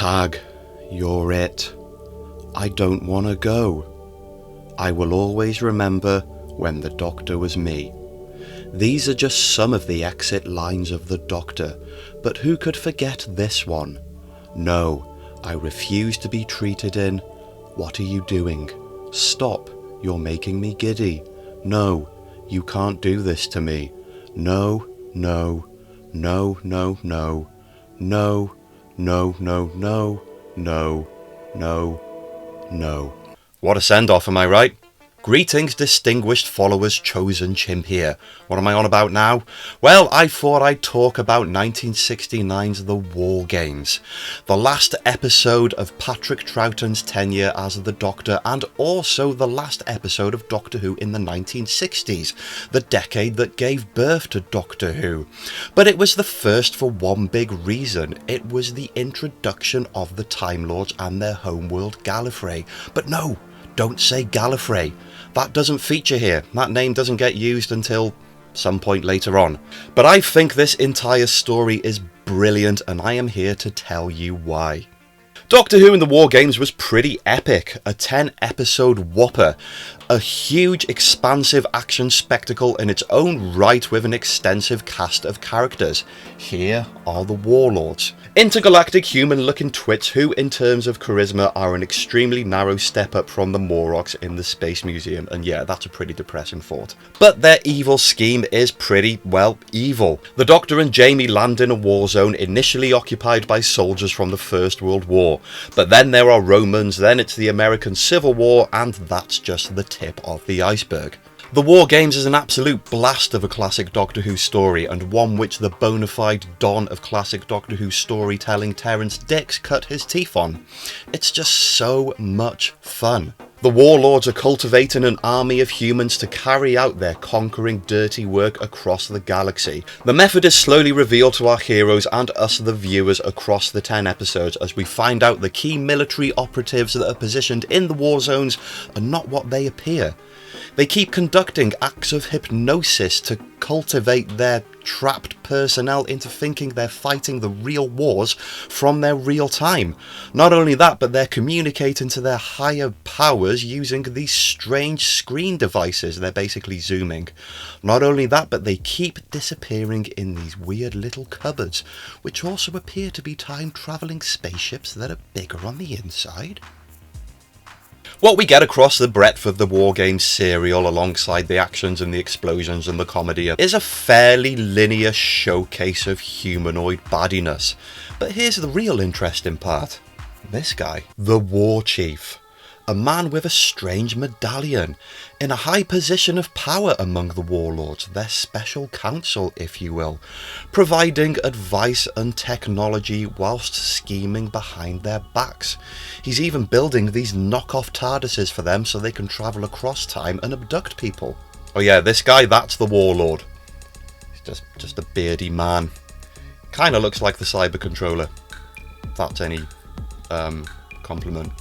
Tag, you're it. I don't want to go. I will always remember when the Doctor was me. These are just some of the exit lines of the Doctor, but who could forget this one? No, I refuse to be treated in. What are you doing? Stop, you're making me giddy. No, you can't do this to me. No, no, no, no, no, no, no, no, no, no, no, no. What a send-off, am I right? Greetings, distinguished followers, chosen chimp here. What am I on about now? Well, I thought I'd talk about 1969's The War Games, the last episode of Patrick Troughton's tenure as the Doctor, and also the last episode of Doctor Who in the 1960s, the decade that gave birth to Doctor Who. But it was the first for one big reason. It was the introduction of the Time Lords and their homeworld Gallifrey. But no, don't say Gallifrey. That doesn't feature here. That name doesn't get used until some point later on. But I think this entire story is brilliant, and I am here to tell you why. Doctor Who in the War Games was pretty epic. A 10-episode whopper. A huge, expansive action spectacle in its own right with an extensive cast of characters. Here are the Warlords. Intergalactic human-looking twits who, in terms of charisma, are an extremely narrow step up from the Morlocks in the Space Museum, and yeah, that's a pretty depressing thought. But their evil scheme is pretty, well, evil. The Doctor and Jamie land in a war zone initially occupied by soldiers from the First World War, but then there are Romans, then it's the American Civil War, and that's just the tip of the iceberg. The War Games is an absolute blast of a classic Doctor Who story, and one which the bona fide don of classic Doctor Who storytelling Terrance Dicks cut his teeth on. It's just so much fun. The Warlords are cultivating an army of humans to carry out their conquering dirty work across the galaxy. The method is slowly revealed to our heroes and us the viewers across the 10 episodes as we find out the key military operatives that are positioned in the war zones are not what they appear. They keep conducting acts of hypnosis to cultivate their trapped personnel into thinking they're fighting the real wars from their real time. Not only that, but they're communicating to their higher powers using these strange screen devices. They're basically zooming. Not only that, but they keep disappearing in these weird little cupboards, which also appear to be time-travelling spaceships that are bigger on the inside. What we get across the breadth of the War Games serial, alongside the actions and the explosions and the comedy, is a fairly linear showcase of humanoid baddiness. But here's the real interesting part. This guy, the War Chief. A man with a strange medallion, in a high position of power among the Warlords, their special counsel, if you will, providing advice and technology whilst scheming behind their backs. He's even building these knockoff TARDISes for them so they can travel across time and abduct people. Oh yeah, this guy, that's the Warlord. He's just a beardy man. Kinda looks like the Cyber Controller, if that's any compliment.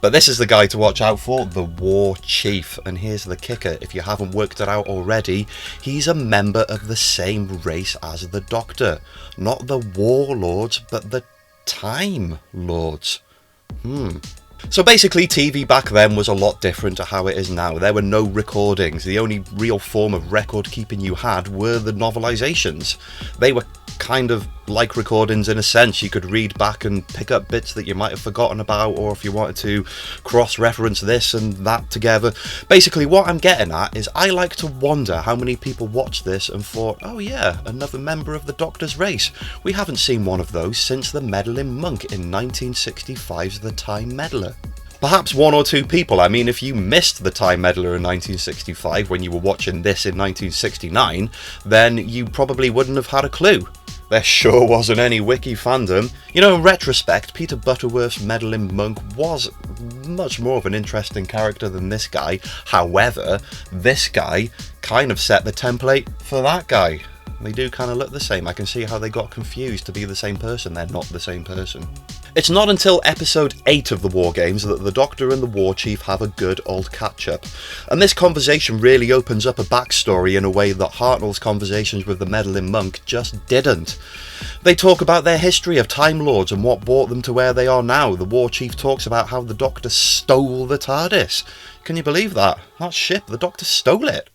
But this is the guy to watch out for, the War Chief. And here's the kicker, if you haven't worked it out already, he's a member of the same race as the Doctor. Not the Warlords, but the Time Lords. So basically, TV back then was a lot different to how it is now. There were no recordings. The only real form of record keeping you had were the novelizations. They were kind of like recordings in a sense. You could read back and pick up bits that you might have forgotten about, or if you wanted to cross-reference this and that together. Basically, what I'm getting at is I like to wonder how many people watched this and thought, oh yeah, another member of the Doctor's race. We haven't seen one of those since the Meddling Monk in 1965's The Time Meddler. Perhaps one or two people. I mean, if you missed the Time Meddler in 1965 when you were watching this in 1969, then you probably wouldn't have had a clue. There sure wasn't any wiki fandom. You know, in retrospect, Peter Butterworth's Meddling Monk was much more of an interesting character than this guy. However, this guy kind of set the template for that guy. They do kind of look the same. I can see how they got confused to be the same person. They're not the same person. It's not until episode 8 of the War Games that the Doctor and the War Chief have a good old catch-up, and this conversation really opens up a backstory in a way that Hartnell's conversations with the meddling monk just didn't. They talk about their history of Time Lords and what brought them to where they are now. The War Chief talks about how the Doctor stole the TARDIS. Can you believe that? That ship, the Doctor stole it.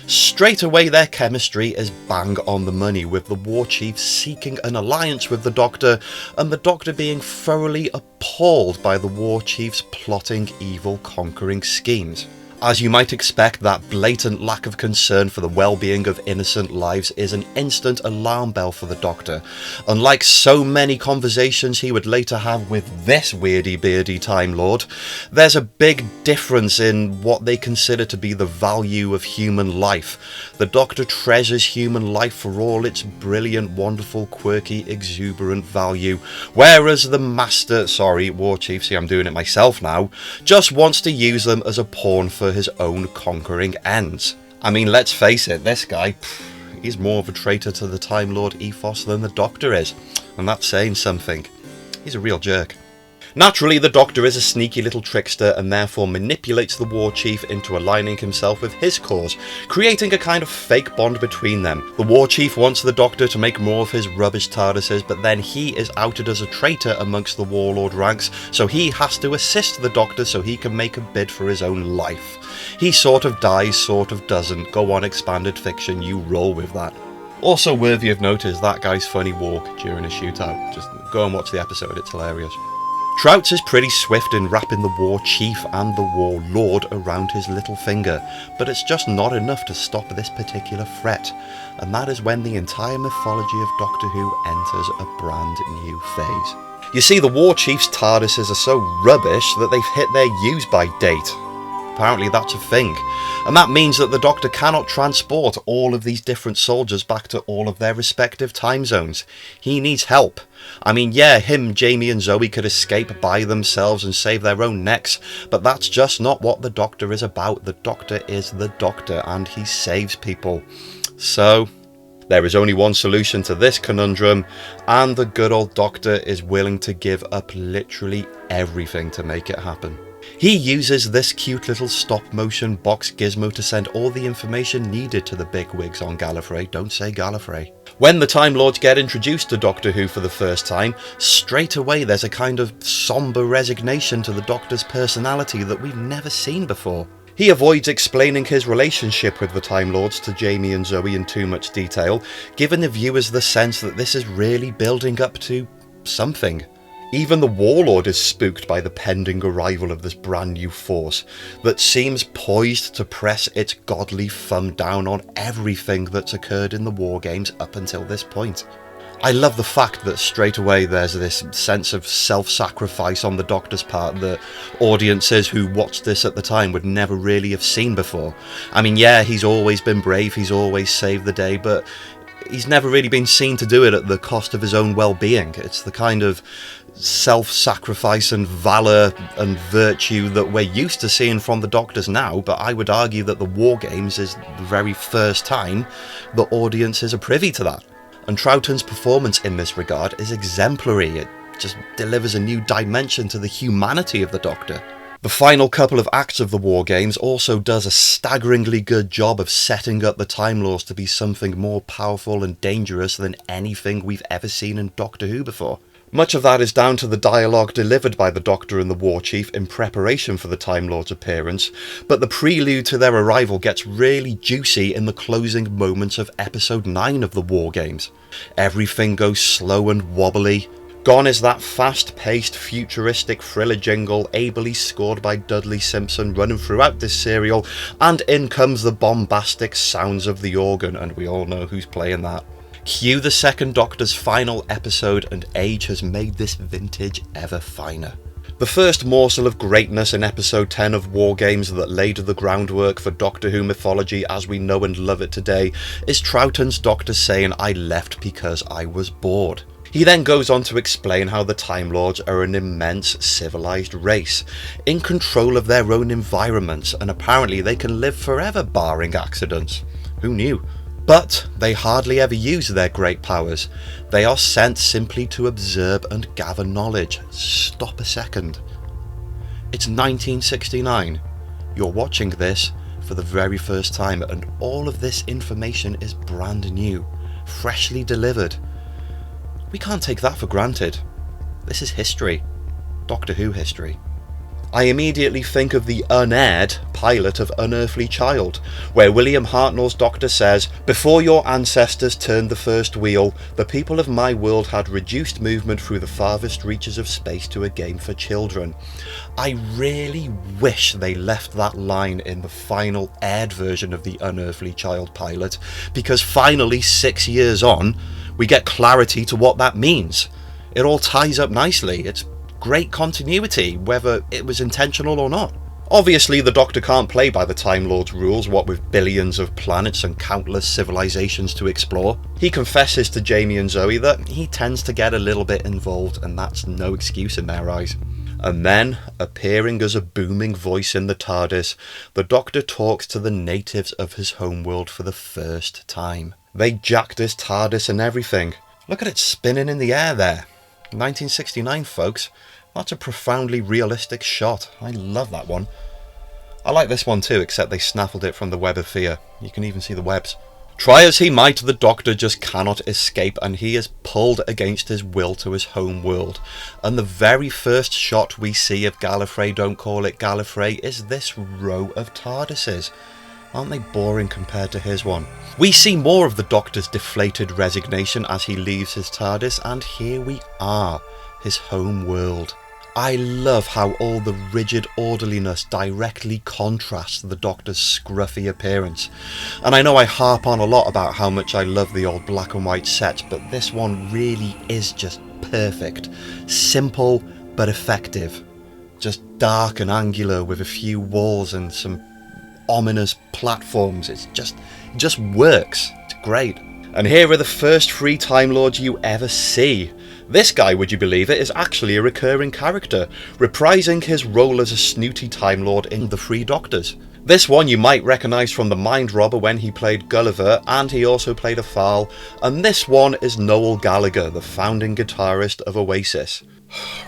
Straight away their chemistry is bang on the money, with the War Chief seeking an alliance with the Doctor and the Doctor being thoroughly appalled by the War Chief's plotting, evil, conquering schemes. As you might expect, that blatant lack of concern for the well-being of innocent lives is an instant alarm bell for the Doctor. Unlike so many conversations he would later have with this weirdy-beardy Time Lord, there's a big difference in what they consider to be the value of human life. The Doctor treasures human life for all its brilliant, wonderful, quirky, exuberant value, whereas the War Chief, see I'm doing it myself now, just wants to use them as a pawn for his own conquering ends. I mean, let's face it, this guy, he's more of a traitor to the Time Lord ethos than the Doctor is, and that's saying something. He's a real jerk. Naturally, the Doctor is a sneaky little trickster and therefore manipulates the War Chief into aligning himself with his cause, creating a kind of fake bond between them. The War Chief wants the Doctor to make more of his rubbish TARDISes, but then he is outed as a traitor amongst the Warlord ranks, so he has to assist the Doctor so he can make a bid for his own life. He sort of dies, sort of doesn't. Go on, expanded fiction, you roll with that. Also worthy of note is that guy's funny walk during a shootout. Just go and watch the episode, it's hilarious. Troughton is pretty swift in wrapping the War Chief and the War Lord around his little finger, but it's just not enough to stop this particular threat, and that is when the entire mythology of Doctor Who enters a brand new phase. You see, the War Chief's TARDISes are so rubbish that they've hit their use-by date. Apparently that's a thing, and that means that the Doctor cannot transport all of these different soldiers back to all of their respective time zones. He needs help. I mean, yeah, him, Jamie and Zoe could escape by themselves and save their own necks, but that's just not what the Doctor is about. The Doctor is the Doctor, and he saves people. So there is only one solution to this conundrum, and the good old Doctor is willing to give up literally everything to make it happen. He uses this cute little stop-motion box gizmo to send all the information needed to the bigwigs on Gallifrey. Don't say Gallifrey. When the Time Lords get introduced to Doctor Who for the first time, straight away there's a kind of sombre resignation to the Doctor's personality that we've never seen before. He avoids explaining his relationship with the Time Lords to Jamie and Zoe in too much detail, giving the viewers the sense that this is really building up to something. Even the Warlord is spooked by the pending arrival of this brand new force that seems poised to press its godly thumb down on everything that's occurred in the War Games up until this point. I love the fact that straight away there's this sense of self-sacrifice on the Doctor's part that audiences who watched this at the time would never really have seen before. I mean, yeah, he's always been brave, he's always saved the day, but he's never really been seen to do it at the cost of his own well-being. It's the kind of self-sacrifice and valour and virtue that we're used to seeing from the Doctors now, but I would argue that the War Games is the very first time the audiences are privy to that. And Troughton's performance in this regard is exemplary. It just delivers a new dimension to the humanity of the Doctor. The final couple of acts of the War Games also does a staggeringly good job of setting up the Time Lords to be something more powerful and dangerous than anything we've ever seen in Doctor Who before. Much of that is down to the dialogue delivered by the Doctor and the War Chief in preparation for the Time Lord's appearance, but the prelude to their arrival gets really juicy in the closing moments of episode 9 of the War Games. Everything goes slow and wobbly. Gone is that fast-paced, futuristic thriller jingle ably scored by Dudley Simpson running throughout this serial, and in comes the bombastic sounds of the organ, and we all know who's playing that. Cue the second Doctor's final episode, and age has made this vintage ever finer. The first morsel of greatness in episode 10 of War Games that laid the groundwork for Doctor Who mythology as we know and love it today is Troughton's Doctor saying, "I left because I was bored." He then goes on to explain how the Time Lords are an immense civilized race, in control of their own environments, and apparently they can live forever barring accidents. Who knew? But they hardly ever use their great powers. They are sent simply to observe and gather knowledge. Stop a second. It's 1969. You're watching this for the very first time, and all of this information is brand new, freshly delivered. We can't take that for granted. This is history. Doctor Who history. I immediately think of the unaired pilot of Unearthly Child, where William Hartnell's doctor says, "Before your ancestors turned the first wheel, the people of my world had reduced movement through the farthest reaches of space to a game for children." I really wish they left that line in the final aired version of the Unearthly Child pilot, because finally 6 years on, we get clarity to what that means. It all ties up nicely. It's great continuity, whether it was intentional or not. Obviously, the Doctor can't play by the Time Lord's rules, what with billions of planets and countless civilizations to explore. He confesses to Jamie and Zoe that he tends to get a little bit involved, and that's no excuse in their eyes. And then, appearing as a booming voice in the TARDIS, the Doctor talks to the natives of his homeworld for the first time. They jacked his TARDIS and everything. Look at it spinning in the air there. 1969, folks. That's a profoundly realistic shot. I love that one. I like this one too, except they snaffled it from the Web of Fear. You can even see the webs. Try as he might, the Doctor just cannot escape, and he is pulled against his will to his home world. And the very first shot we see of Gallifrey, don't call it Gallifrey, is this row of TARDISes. Aren't they boring compared to his one? We see more of the Doctor's deflated resignation as he leaves his TARDIS, and here we are, his home world. I love how all the rigid orderliness directly contrasts the Doctor's scruffy appearance. And I know I harp on a lot about how much I love the old black and white sets, but this one really is just perfect. Simple but effective. Just dark and angular with a few walls and some ominous platforms. It just works. It's great. And here are the first 3 Time Lords you ever see. This guy, would you believe it, is actually a recurring character, reprising his role as a snooty Time Lord in The Three Doctors. This one you might recognise from The Mind Robber when he played Gulliver, and he also played a Thal, and this one is Noel Gallagher, the founding guitarist of Oasis.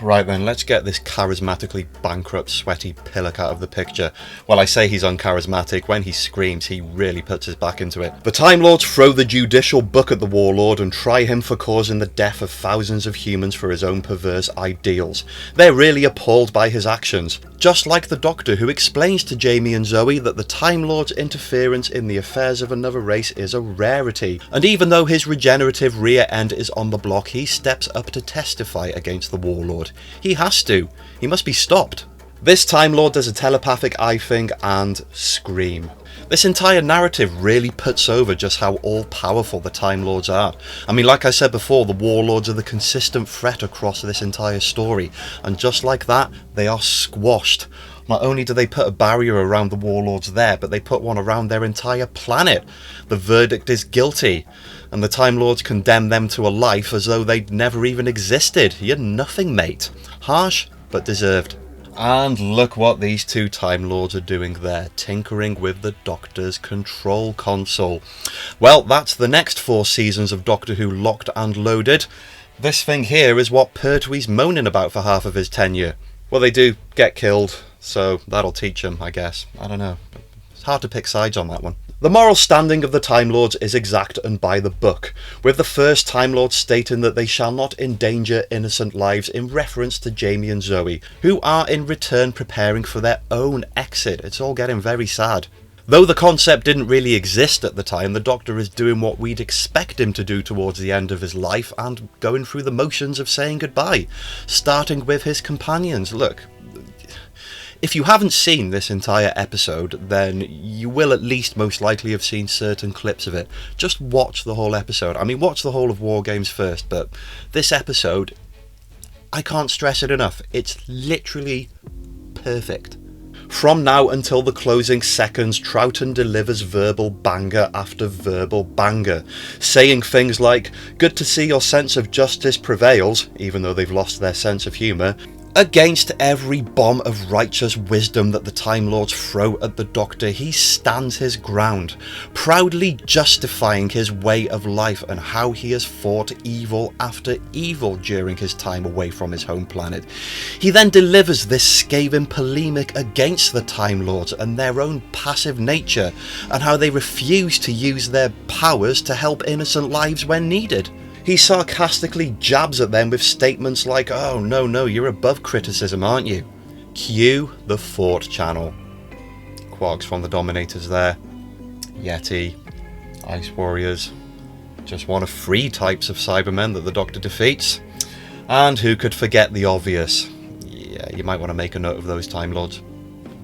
Right then, let's get this charismatically bankrupt, sweaty pillock out of the picture. Well, I say he's uncharismatic. When he screams, he really puts his back into it. The Time Lords throw the judicial book at the Warlord and try him for causing the death of thousands of humans for his own perverse ideals. They're really appalled by his actions. Just like the Doctor, who explains to Jamie and Zoe that the Time Lord's interference in the affairs of another race is a rarity, and even though his regenerative rear end is on the block, he steps up to testify against the Warlord. He has to. He must be stopped. This Time Lord does a telepathic eye thing and scream. This entire narrative really puts over just how all-powerful the Time Lords are. I mean, like I said before, the Warlords are the consistent threat across this entire story, and just like that, they are squashed. Not only do they put a barrier around the Warlords there, but they put one around their entire planet. The verdict is guilty, and the Time Lords condemn them to a life as though they'd never even existed. You're nothing, mate. Harsh, but deserved. And look what these 2 Time Lords are doing there, tinkering with the Doctor's control console. Well, that's the next 4 seasons of Doctor Who locked and loaded. This thing here is what Pertwee's moaning about for half of his tenure. Well, they do get killed, so that'll teach him, I guess. I don't know. It's hard to pick sides on that one. The moral standing of the Time Lords is exact and by the book, with the first Time Lord stating that they shall not endanger innocent lives in reference to Jamie and Zoe, who are in return preparing for their own exit. It's all getting very sad. Though the concept didn't really exist at the time, the Doctor is doing what we'd expect him to do towards the end of his life and going through the motions of saying goodbye, starting with his companions. Look, if you haven't seen this entire episode, then you will at least most likely have seen certain clips of it. Just watch the whole episode. I mean, watch the whole of War Games first, but this episode, I can't stress it enough. It's literally perfect. From now until the closing seconds, Troughton delivers verbal banger after verbal banger, saying things like, "Good to see your sense of justice prevails," even though they've lost their sense of humour, Against every bomb of righteous wisdom that the Time Lords throw at the Doctor, he stands his ground, proudly justifying his way of life and how he has fought evil after evil during his time away from his home planet. He then delivers this scathing polemic against the Time Lords and their own passive nature, and how they refuse to use their powers to help innocent lives when needed. He sarcastically jabs at them with statements like, "Oh, no, you're above criticism, aren't you?" Cue the Fort channel. Quarks from the Dominators there. Yeti, Ice Warriors. Just one of 3 types of Cybermen that the Doctor defeats. And who could forget the obvious? Yeah, you might want to make a note of those Time Lords.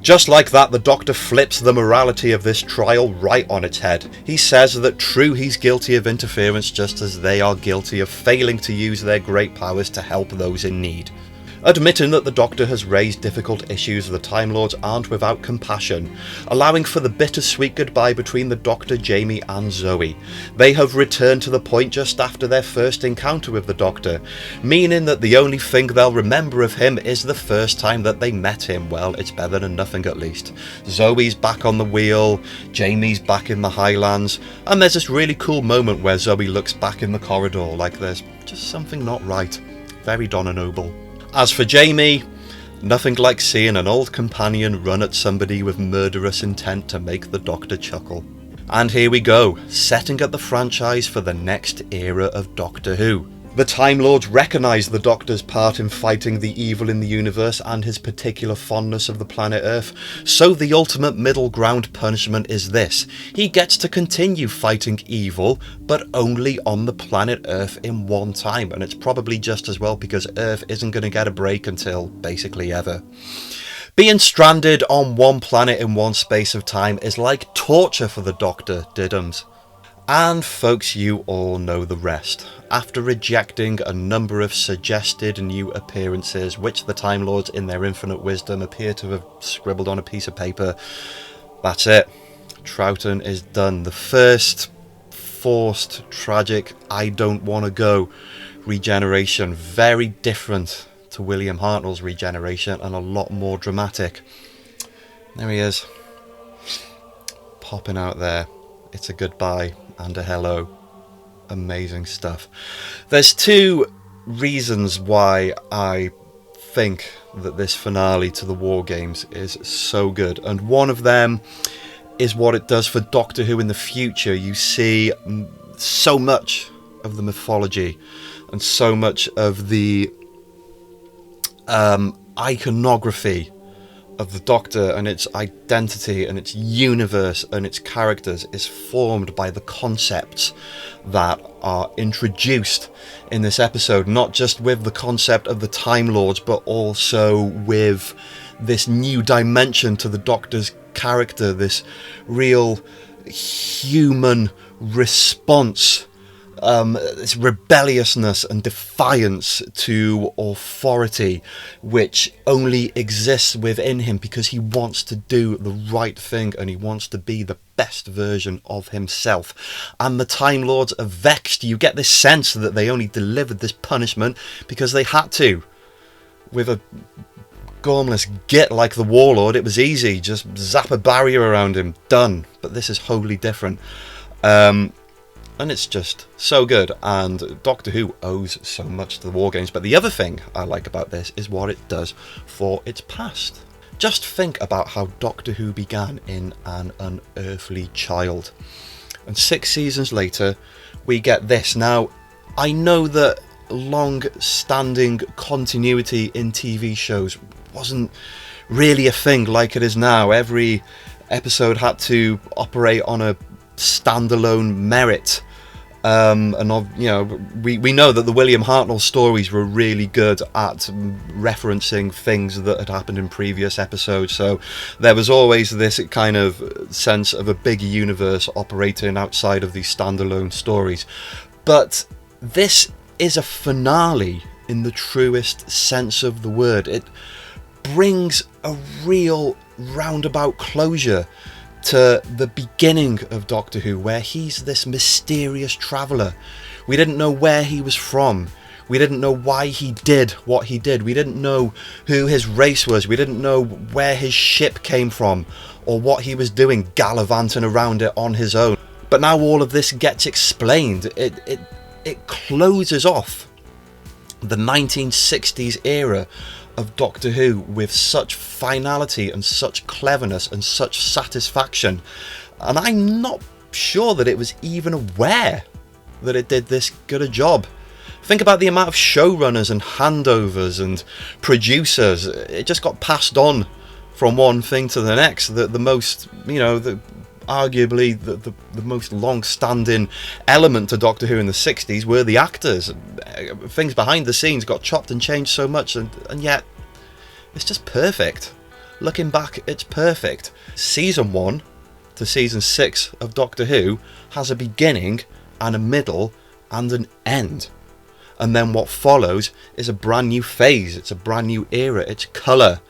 Just like that, the Doctor flips the morality of this trial right on its head. He says that true, he's guilty of interference just as they are guilty of failing to use their great powers to help those in need. Admitting that the Doctor has raised difficult issues, the Time Lords aren't without compassion, allowing for the bittersweet goodbye between the Doctor, Jamie and Zoe. They have returned to the point just after their first encounter with the Doctor, meaning that the only thing they'll remember of him is the first time that they met him. Well, it's better than nothing at least. Zoe's back on the wheel, Jamie's back in the Highlands, and there's this really cool moment where Zoe looks back in the corridor like there's just something not right. Very Donna Noble. As for Jamie, nothing like seeing an old companion run at somebody with murderous intent to make the Doctor chuckle. And here we go, setting up the franchise for the next era of Doctor Who. The Time Lords recognise the Doctor's part in fighting the evil in the universe and his particular fondness of the planet Earth, so the ultimate middle ground punishment is this. He gets to continue fighting evil, but only on the planet Earth in one time, and it's probably just as well because Earth isn't going to get a break until basically ever. Being stranded on one planet in one space of time is like torture for the Doctor, Diddums. And folks, you all know the rest. After rejecting a number of suggested new appearances, which the Time Lords in their infinite wisdom appear to have scribbled on a piece of paper, that's it. Troughton is done. The first forced, tragic, I don't want to go regeneration. Very different to William Hartnell's regeneration and a lot more dramatic. There he is. Popping out there. It's a goodbye and a hello. Amazing stuff. There's 2 reasons why I think that this finale to the War Games is so good, and one of them is what it does for Doctor Who in the future. You see so much of the mythology and so much of the iconography of the Doctor and its identity and its universe and its characters is formed by the concepts that are introduced in this episode, not just with the concept of the Time Lords, but also with this new dimension to the Doctor's character, this real human response, this rebelliousness and defiance to authority, which only exists within him because he wants to do the right thing and he wants to be the best version of himself. And the Time Lords are vexed. You get this sense that they only delivered this punishment because they had to. With a gormless git like the Warlord, it was easy, just zap a barrier around him, done. But this is wholly different. And it's just so good, and Doctor Who owes so much to the War Games. But the other thing I like about this is what it does for its past. Just think about how Doctor Who began in an unearthly child. And 6 seasons later, we get this. Now, I know that long-standing continuity in TV shows wasn't really a thing like it is now. Every episode had to operate on a standalone merit. And you know, we know that the William Hartnell stories were really good at referencing things that had happened in previous episodes, so there was always this kind of sense of a bigger universe operating outside of these standalone stories. But this is a finale in the truest sense of the word. It brings a real roundabout closure to the beginning of Doctor Who, where he's this mysterious traveller. We didn't know where he was from. We didn't know why he did what he did. We didn't know who his race was. We didn't know where his ship came from or what he was doing gallivanting around it on his own. But now all of this gets explained. It closes off the 1960s era of Doctor Who with such finality and such cleverness and such satisfaction. And I'm not sure that it was even aware that it did this good a job. Think about the amount of showrunners and handovers and producers. It just got passed on from one thing to the next. The most, arguably the most long-standing element to Doctor Who in the 60s were the actors. Things behind the scenes got chopped and changed so much, and yet it's just perfect. Looking back, it's perfect. Season 1 to Season 6 of Doctor Who has a beginning and a middle and an end. And then what follows is a brand new phase. It's a brand new era. It's colour.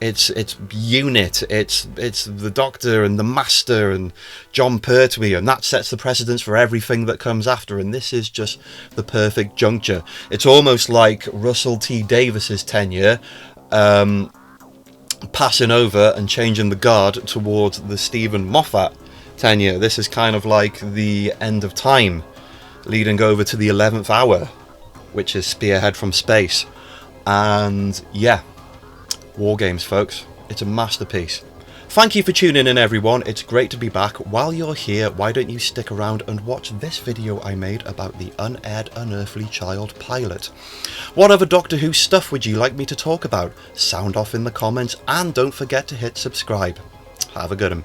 It's unit. It's the Doctor and the Master and John Pertwee, and that sets the precedence for everything that comes after. And this is just the perfect juncture. It's almost like Russell T Davis's tenure, passing over and changing the guard towards the Stephen Moffat tenure. This is kind of like the end of time, leading over to the 11th hour, which is Spearhead from Space. And yeah, War Games, folks. It's a masterpiece. Thank you for tuning in, everyone. It's great to be back. While you're here, why don't you stick around and watch this video I made about the Unaired Unearthly Child pilot. What other Doctor Who stuff would you like me to talk about? Sound off in the comments, and don't forget to hit subscribe. Have a good one.